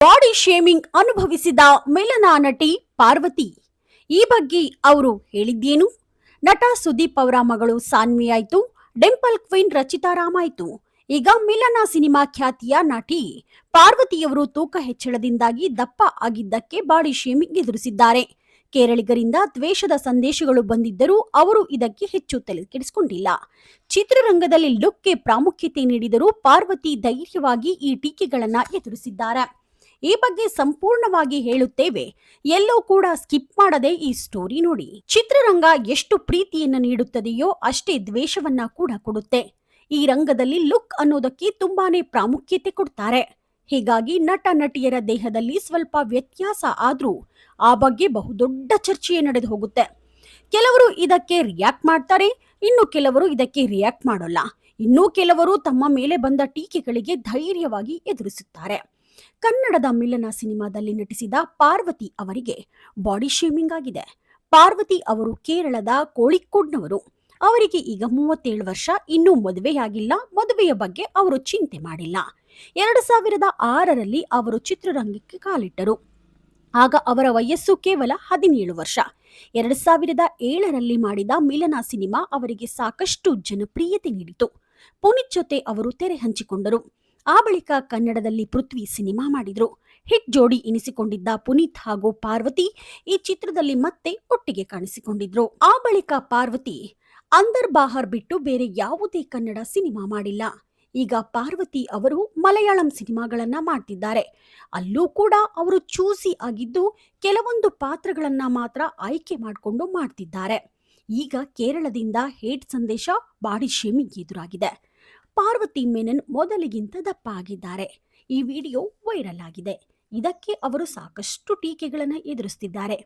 Body shaming ಅನುಭವಿಸಿದ ಮೆಲನಾ ನಟಿ ಪಾರ್ವತಿ. ಈ ಬಗ್ಗೆ ಅವರು ಹೇಳಿದ್ದೇನು? ನಟ ಸುದೀಪ್ ಅವರ ಮಗಳು ಸಾನ್ವಿ ಆಯ್ತು, ಡಿಂಪಲ್ ಕ್ವೀನ್ ರಚಿತಾ ರಾಮ್ ಆಯ್ತು. ಈಗ ಮಿಲನಾ ಸಿನಿಮಾ ಖ್ಯಾತಿಯ ನಟಿ ಪಾರ್ವತಿಯವರು ತೂಕ ಹೆಚ್ಚಳದಿಂದಾಗಿ ದಪ್ಪ ಆಗಿದ್ದಕ್ಕೆ ಬಾಡಿ ಶೇಮಿಂಗ್ ಎದುರಿಸಿದ್ದಾರೆ. ಕೇರಳಿಗರಿಂದ ದ್ವೇಷದ ಸಂದೇಶಗಳು ಬಂದಿದ್ದರೂ ಅವರು ಇದಕ್ಕೆ ಹೆಚ್ಚು ತಲೆ ಕೆಡಿಸಿಕೊಂಡಿಲ್ಲ. ಚಿತ್ರರಂಗದಲ್ಲಿ ಲುಕ್ಗೆ ಪ್ರಾಮುಖ್ಯತೆ ನೀಡಿದರೂ ಪಾರ್ವತಿ ಧೈರ್ಯವಾಗಿ ಈ ಟೀಕೆಗಳನ್ನ ಎದುರಿಸಿದ್ದಾರೆ. ಈ ಬಗ್ಗೆ ಸಂಪೂರ್ಣವಾಗಿ ಹೇಳುತ್ತೇವೆ, ಎಲ್ಲೂ ಕೂಡ ಸ್ಕಿಪ್ ಮಾಡದೆ ಈ ಸ್ಟೋರಿ ನೋಡಿ. ಚಿತ್ರರಂಗ ಎಷ್ಟು ಪ್ರೀತಿಯನ್ನು ನೀಡುತ್ತದೆಯೋ ಅಷ್ಟೇ ದ್ವೇಷವನ್ನ ಕೂಡ ಕೊಡುತ್ತೆ. ಈ ರಂಗದಲ್ಲಿ ಲುಕ್ ಅನ್ನೋದಕ್ಕೆ ತುಂಬಾನೇ ಪ್ರಾಮುಖ್ಯತೆ ಕೊಡ್ತಾರೆ. ಹೀಗಾಗಿ ನಟ ನಟಿಯರ ದೇಹದಲ್ಲಿ ಸ್ವಲ್ಪ ವ್ಯತ್ಯಾಸ ಆದ್ರೂ ಆ ಬಗ್ಗೆ ಬಹುದೊಡ್ಡ ಚರ್ಚೆಯೇ ನಡೆದು ಹೋಗುತ್ತೆ. ಕೆಲವರು ಇದಕ್ಕೆ ರಿಯಾಕ್ಟ್ ಮಾಡ್ತಾರೆ, ಇನ್ನು ಕೆಲವರು ಇದಕ್ಕೆ ರಿಯಾಕ್ಟ್ ಮಾಡೋಲ್ಲ. ಇನ್ನೂ ಕೆಲವರು ತಮ್ಮ ಮೇಲೆ ಬಂದ ಟೀಕೆಗಳಿಗೆ ಧೈರ್ಯವಾಗಿ ಎದುರಿಸುತ್ತಾರೆ. ಕನ್ನಡದ ಮಿಲನ ಸಿನಿಮಾದಲ್ಲಿ ನಟಿಸಿದ ಪಾರ್ವತಿ ಅವರಿಗೆ ಬಾಡಿ ಶೇಮಿಂಗ್ ಆಗಿದೆ. ಪಾರ್ವತಿ ಅವರು ಕೇರಳದ ಕೋಳಿಕೋಡ್ನವರು. ಅವರಿಗೆ ಈಗ 37 ವರ್ಷ, ಇನ್ನೂ ಮದುವೆಯಾಗಿಲ್ಲ. ಮದುವೆಯ ಬಗ್ಗೆ ಅವರು ಚಿಂತೆ ಮಾಡಿಲ್ಲ. 2006ರಲ್ಲಿ ಅವರು ಚಿತ್ರರಂಗಕ್ಕೆ ಕಾಲಿಟ್ಟರು. ಆಗ ಅವರ ವಯಸ್ಸು ಕೇವಲ 17 ವರ್ಷ. 2007ರಲ್ಲಿ ಮಾಡಿದ ಮಿಲನ ಸಿನಿಮಾ ಅವರಿಗೆ ಸಾಕಷ್ಟು ಜನಪ್ರಿಯತೆ ನೀಡಿತು. ಪುನೀತ್ ಜೊತೆ ಅವರು ತೆರೆ ಹಂಚಿಕೊಂಡರು. ಆ ಬಳಿಕ ಕನ್ನಡದಲ್ಲಿ ಪೃಥ್ವಿ ಸಿನಿಮಾ ಮಾಡಿದ್ರು. ಹಿಟ್ ಜೋಡಿ ಎನಿಸಿಕೊಂಡಿದ್ದ ಪುನೀತ್ ಹಾಗೂ ಪಾರ್ವತಿ ಈ ಚಿತ್ರದಲ್ಲಿ ಮತ್ತೆ ಒಟ್ಟಿಗೆ ಕಾಣಿಸಿಕೊಂಡಿದ್ರು. ಆ ಬಳಿಕ ಪಾರ್ವತಿ ಅಂದರ್ ಬಾಹರ್ ಬಿಟ್ಟು ಬೇರೆ ಯಾವುದೇ ಕನ್ನಡ ಸಿನಿಮಾ ಮಾಡಿಲ್ಲ. ಈಗ ಪಾರ್ವತಿ ಅವರು ಮಲಯಾಳಂ ಸಿನಿಮಾಗಳನ್ನ ಮಾಡ್ತಿದ್ದಾರೆ. ಅಲ್ಲೂ ಕೂಡ ಅವರು ಚೂಸಿ ಆಗಿದ್ದು ಕೆಲವೊಂದು ಪಾತ್ರಗಳನ್ನ ಮಾತ್ರ ಆಯ್ಕೆ ಮಾಡಿಕೊಂಡು ಮಾಡ್ತಿದ್ದಾರೆ. ಈಗ ಕೇರಳದಿಂದ ಹೇಟ್ ಸಂದೇಶ, ಬಾಡಿ ಶೇಮಿಂಗ್ ಎದುರಾಗಿದೆ. ಪಾರ್ವತಿ ಮೆನನ್ ಮೊದಲಿಗಿಂತ ದಪ್ಪ ಆಗಿದ್ದಾರೆ. ಈ ವಿಡಿಯೋ ವೈರಲ್ ಆಗಿದೆ. ಇದಕ್ಕೆ ಅವರು ಸಾಕಷ್ಟು ಟೀಕೆಗಳನ್ನು ಎದುರಿಸುತ್ತಿದ್ದಾರೆ.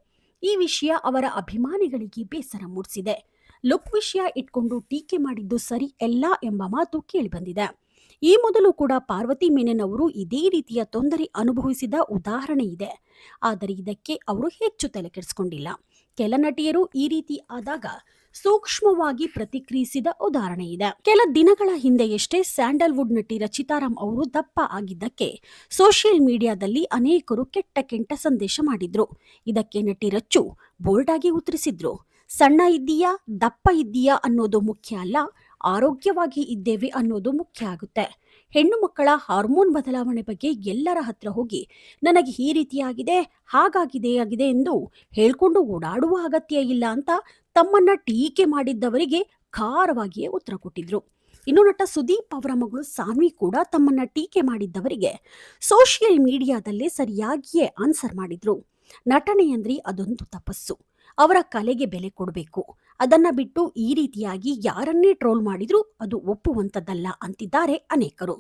ಈ ವಿಷಯ ಅವರ ಅಭಿಮಾನಿಗಳಿಗೆ ಬೇಸರ ಮೂಡಿಸಿದೆ. ಲುಕ್ ವಿಷಯ ಇಟ್ಕೊಂಡು ಟೀಕೆ ಮಾಡಿದ್ದು ಸರಿ ಅಲ್ಲ ಎಂಬ ಮಾತು ಕೇಳಿಬಂದಿದೆ. ಈ ಮೊದಲು ಕೂಡ ಪಾರ್ವತಿ ಮೆನನ್ ಅವರು ಇದೇ ರೀತಿಯ ತೊಂದರೆ ಅನುಭವಿಸಿದ ಉದಾಹರಣೆ ಇದೆ. ಆದರೆ ಇದಕ್ಕೆ ಅವರು ಹೆಚ್ಚು ತಲೆ ಕೆಡಿಸಿಕೊಂಡಿಲ್ಲ. ಕೆಲ ನಟಿಯರು ಈ ರೀತಿ ಆದಾಗ ಸೂಕ್ಷ್ಮವಾಗಿ ಪ್ರತಿಕ್ರಿಯಿಸಿದ ಉದಾಹರಣೆ ಇದೆ. ಕೆಲ ದಿನಗಳ ಹಿಂದೆಯಷ್ಟೇ ಸ್ಯಾಂಡಲ್ವುಡ್ ನಟಿ ರಚಿತಾ ರಾಮ್ ಅವರು ದಪ್ಪ ಆಗಿದ್ದಕ್ಕೆ ಸೋಷಿಯಲ್ ಮೀಡಿಯಾದಲ್ಲಿ ಅನೇಕರು ಕೆಟ್ಟ ಸಂದೇಶ ಮಾಡಿದ್ರು. ಇದಕ್ಕೆ ನಟಿ ರಚ್ಚು ಬೋಲ್ಡ್ ಆಗಿ ಉತ್ತರಿಸಿದ್ರು. ಸಣ್ಣ ಇದ್ದೀಯಾ, ದಪ್ಪ ಇದ್ದೀಯಾ ಅನ್ನೋದು ಮುಖ್ಯ ಅಲ್ಲ, ಆರೋಗ್ಯವಾಗಿ ಇದ್ದೇವೆ ಅನ್ನೋದು ಮುಖ್ಯ ಆಗುತ್ತೆ. ಹೆಣ್ಣು ಮಕ್ಕಳ ಹಾರ್ಮೋನ್ ಬದಲಾವಣೆ ಬಗ್ಗೆ ಎಲ್ಲರ ಹತ್ರ ಹೋಗಿ ನನಗೆ ಈ ರೀತಿಯಾಗಿದೆ, ಹಾಗಾಗಿದೆ ಎಂದು ಹೇಳ್ಕೊಂಡು ಓಡಾಡುವ ಅಗತ್ಯ ಇಲ್ಲ ಅಂತ ತಮ್ಮನ್ನ ಟೀಕೆ ಮಾಡಿದ್ದವರಿಗೆ ಖಾರವಾಗಿಯೇ ಉತ್ತರ ಕೊಟ್ಟಿದ್ರು. ಇನ್ನು ನಟ ಸುದೀಪ್ ಅವರ ಮಗಳು ಸಾನ್ವಿ ಕೂಡ ತಮ್ಮನ್ನ ಟೀಕೆ ಮಾಡಿದ್ದವರಿಗೆ ಸೋಷಿಯಲ್ ಮೀಡಿಯಾದಲ್ಲೇ ಸರಿಯಾಗಿಯೇ ಆನ್ಸರ್ ಮಾಡಿದ್ರು. ನಟನೆ ಅಂದ್ರೆ ಅದೊಂದು ತಪಸ್ಸು. ಅವರ ಕಲೆಗೆ ಬೆಲೆ ಕೊಡಬೇಕು. ಅದನ್ನ ಬಿಟ್ಟು ಈ ರೀತಿಯಾಗಿ ಯಾರನ್ನೇ ಟ್ರೋಲ್ ಮಾಡಿದ್ರು ಅದು ಒಪ್ಪುವಂಥದ್ದಲ್ಲ ಅಂತಿದ್ದಾರೆ ಅನೇಕರು.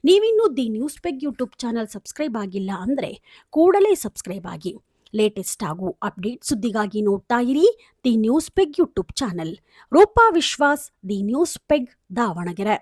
ನೀವಿನ್ನೂ the news peg YouTube channel subscribe ಆಗಿಲ್ಲ ಅಂದ್ರೆ ಕೂಡಲೇ ಸಬ್ಸ್ಕ್ರೈಬ್ ಆಗಿ. ಲೇಟೆಸ್ಟ್ ಹಾಗೂ ಅಪ್ಡೇಟ್ ಸುದ್ದಿಗಾಗಿ ನೋಡ್ತಾ ಇರಿ the news peg YouTube channel. Roopa Vishwas, the news peg, Davanagere.